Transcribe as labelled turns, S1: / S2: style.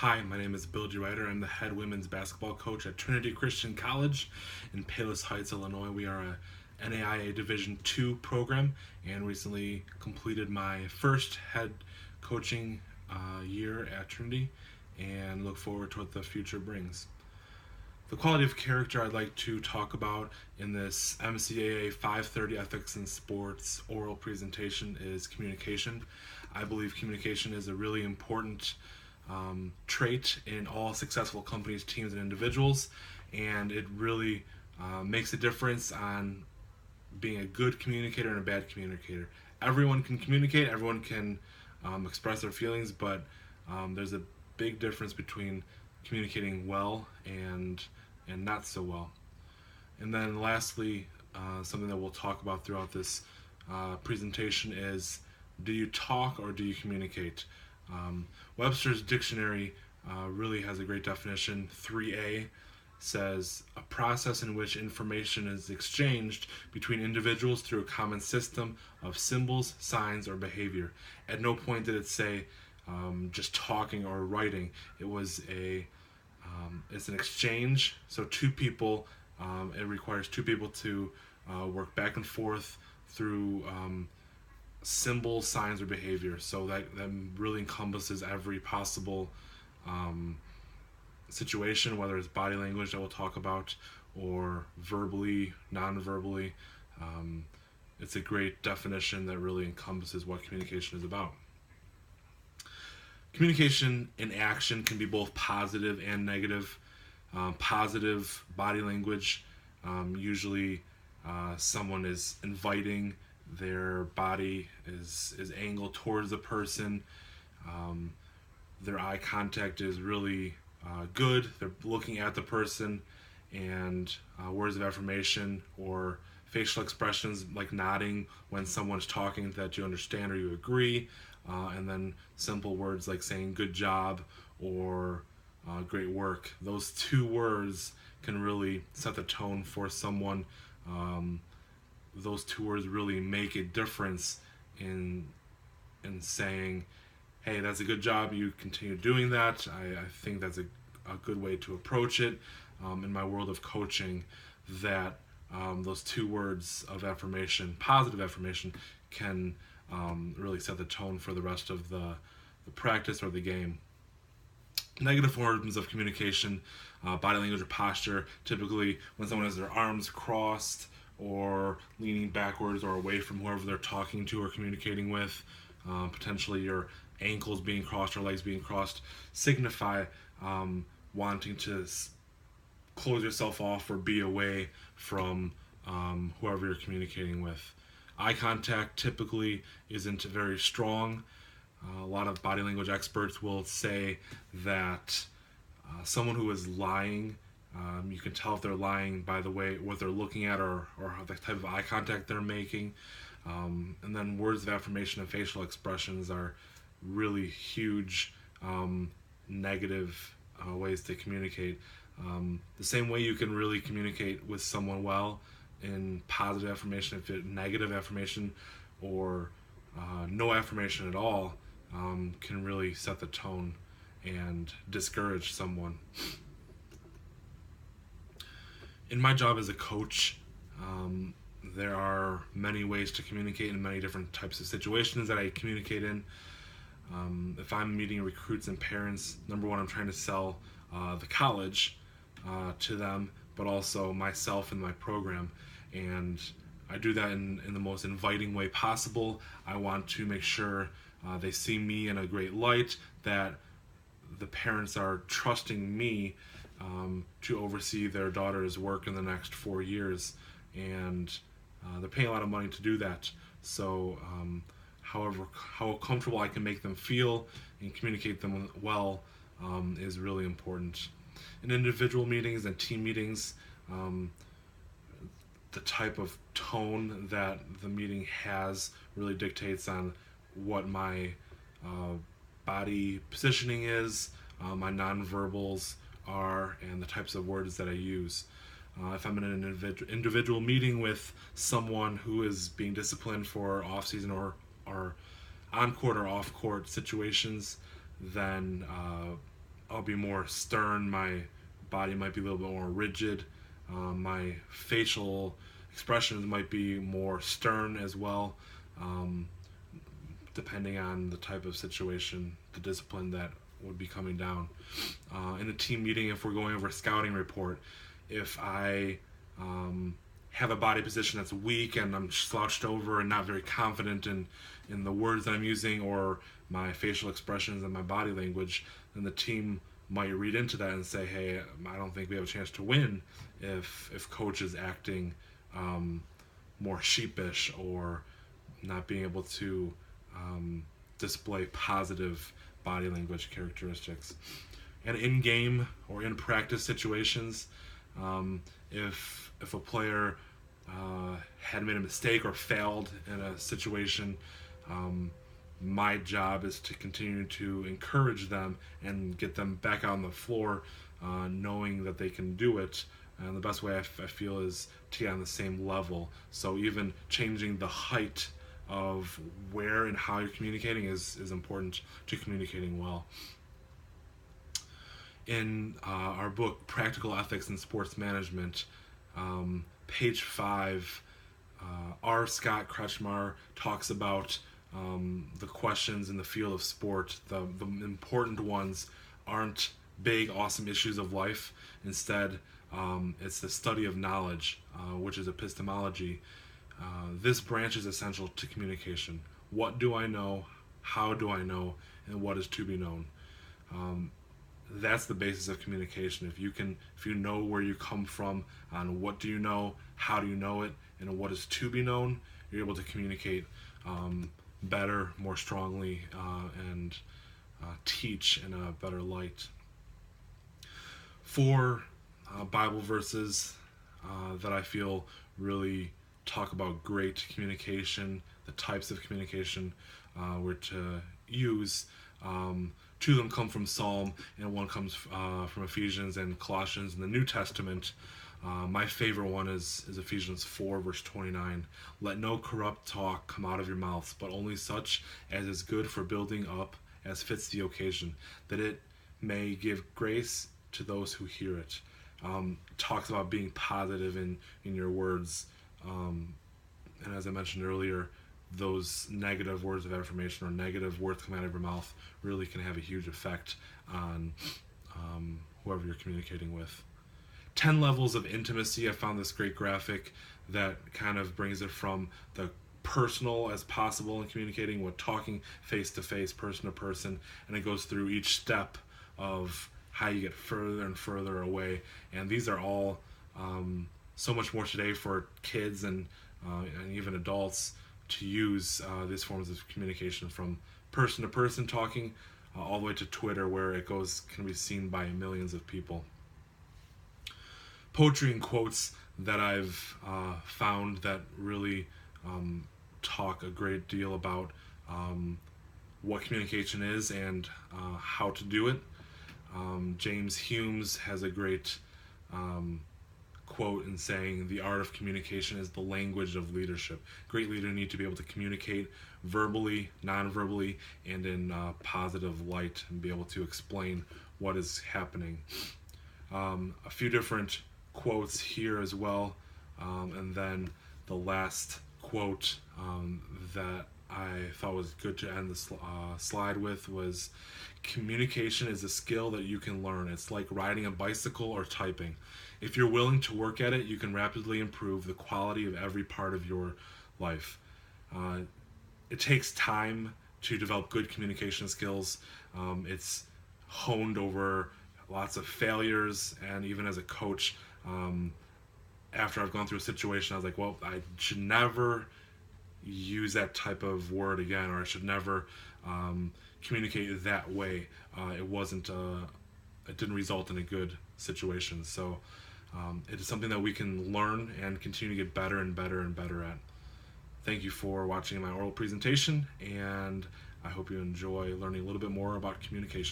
S1: Hi, my name is Bill DeRuiter. I'm the head women's basketball coach at Trinity Christian College in Palos Heights, Illinois. We are a NAIA Division II program and recently completed my first head coaching year at Trinity and look forward to what the future brings. The quality of character I'd like to talk about in this MCAA 530 Ethics in Sports oral presentation is communication. I believe communication is a really important trait in all successful companies, teams, and individuals, and it really makes a difference on being a good communicator and a bad communicator. Everyone can communicate, everyone can express their feelings, but there's a big difference between communicating well and not so well. And then lastly, something that we'll talk about throughout this presentation is, do you talk or do you communicate? Webster's dictionary really has a great definition. 3A says a process in which information is exchanged between individuals through a common system of symbols, signs, or behavior. At no point did it say just talking or writing. It's an exchange. So two people, it requires two people to work back and forth through symbols, signs, or behavior. So that really encompasses every possible situation, whether it's body language that we'll talk about or verbally, non-verbally. It's a great definition that really encompasses what communication is about. Communication in action can be both positive and negative. Positive body language, usually someone is inviting, their body is angled towards the person, their eye contact is really good, they're looking at the person, and words of affirmation or facial expressions like nodding when someone's talking that you understand or you agree, and then simple words like saying good job or great work. Those two words can really set the tone for someone. Those two words really make a difference in saying, hey, that's a good job, you continue doing that. I think that's a good way to approach it in my world of coaching, that those two words of affirmation, positive affirmation, can really set the tone for the rest of the practice or the game. Negative forms of communication, body language or posture, typically when someone has their arms crossed or leaning backwards or away from whoever they're talking to or communicating with, potentially your ankles being crossed or legs being crossed, signify wanting to close yourself off or be away from whoever you're communicating with. Eye contact typically isn't very strong. A lot of body language experts will say that someone who is lying, you can tell if they're lying by the way what they're looking at or the type of eye contact they're making. And then words of affirmation and facial expressions are really huge negative ways to communicate. The same way you can really communicate with someone well in positive affirmation, if it's negative affirmation or no affirmation at all can really set the tone and discourage someone. In my job as a coach, there are many ways to communicate in many different types of situations that I communicate in. If I'm meeting recruits and parents, number one, I'm trying to sell the college to them, but also myself and my program. And I do that in the most inviting way possible. I want to make sure they see me in a great light, that the parents are trusting me to oversee their daughter's work in the next 4 years. And they're paying a lot of money to do that. So how comfortable I can make them feel and communicate them well is really important. In individual meetings and team meetings, the type of tone that the meeting has really dictates on what my body positioning is, my nonverbals are, and the types of words that I use. If I'm in an individual meeting with someone who is being disciplined for off-season or on-court or off-court situations, then I'll be more stern. My body might be a little bit more rigid. My facial expressions might be more stern as well, depending on the type of situation, the discipline that would be coming down. In a team meeting, if we're going over a scouting report, if I have a body position that's weak and I'm slouched over and not very confident in the words that I'm using or my facial expressions and my body language, then the team might read into that and say, hey, I don't think we have a chance to win if coach is acting more sheepish or not being able to display positive body language characteristics. And in game or in practice situations, if a player had made a mistake or failed in a situation, my job is to continue to encourage them and get them back on the floor, knowing that they can do it. And the best way I feel is to get on the same level. So even changing the height of where and how you're communicating is important to communicating well. In our book, Practical Ethics in Sports Management, page 5, R. Scott Kretschmar talks about the questions in the field of sport. The important ones aren't big, awesome issues of life. Instead, it's the study of knowledge, which is epistemology. This branch is essential to communication. What do I know? How do I know? And what is to be known? That's the basis of communication. If you know where you come from on what do you know, how do you know it, and what is to be known, you're able to communicate better, more strongly, and teach in a better light. 4 Bible verses that I feel really talk about great communication, the types of communication we're to use. 2 of them come from Psalm, and 1 comes from Ephesians and Colossians in the New Testament. My favorite one is Ephesians 4, verse 29. Let no corrupt talk come out of your mouths, but only such as is good for building up as fits the occasion, that it may give grace to those who hear it. Talks about being positive in your words. And as I mentioned earlier, those negative words of affirmation or negative words coming out of your mouth really can have a huge effect on whoever you're communicating with. 10 levels of intimacy. I found this great graphic that kind of brings it from the personal as possible in communicating with talking face to face, person to person, and it goes through each step of how you get further and further away. And these are all so much more today for kids and even adults to use these forms of communication, from person to person talking all the way to Twitter, where it can be seen by millions of people. Poetry and quotes that I've found that really talk a great deal about what communication is and how to do it. James Humes has a great quote in saying, the art of communication is the language of leadership. Great leaders need to be able to communicate verbally, non-verbally, and in positive light, and be able to explain what is happening. A few different quotes here as well, and then the last quote that I thought was good to end the slide with was, communication is a skill that you can learn. It's like riding a bicycle or typing. If you're willing to work at it, you can rapidly improve the quality of every part of your life. It takes time to develop good communication skills. It's honed over lots of failures, and even as a coach, after I've gone through a situation, I was like, well, I should never use that type of word again, or I should never communicate that way. It didn't result in a good situation. So it is something that we can learn and continue to get better and better and better at. Thank you for watching my oral presentation, and I hope you enjoy learning a little bit more about communication.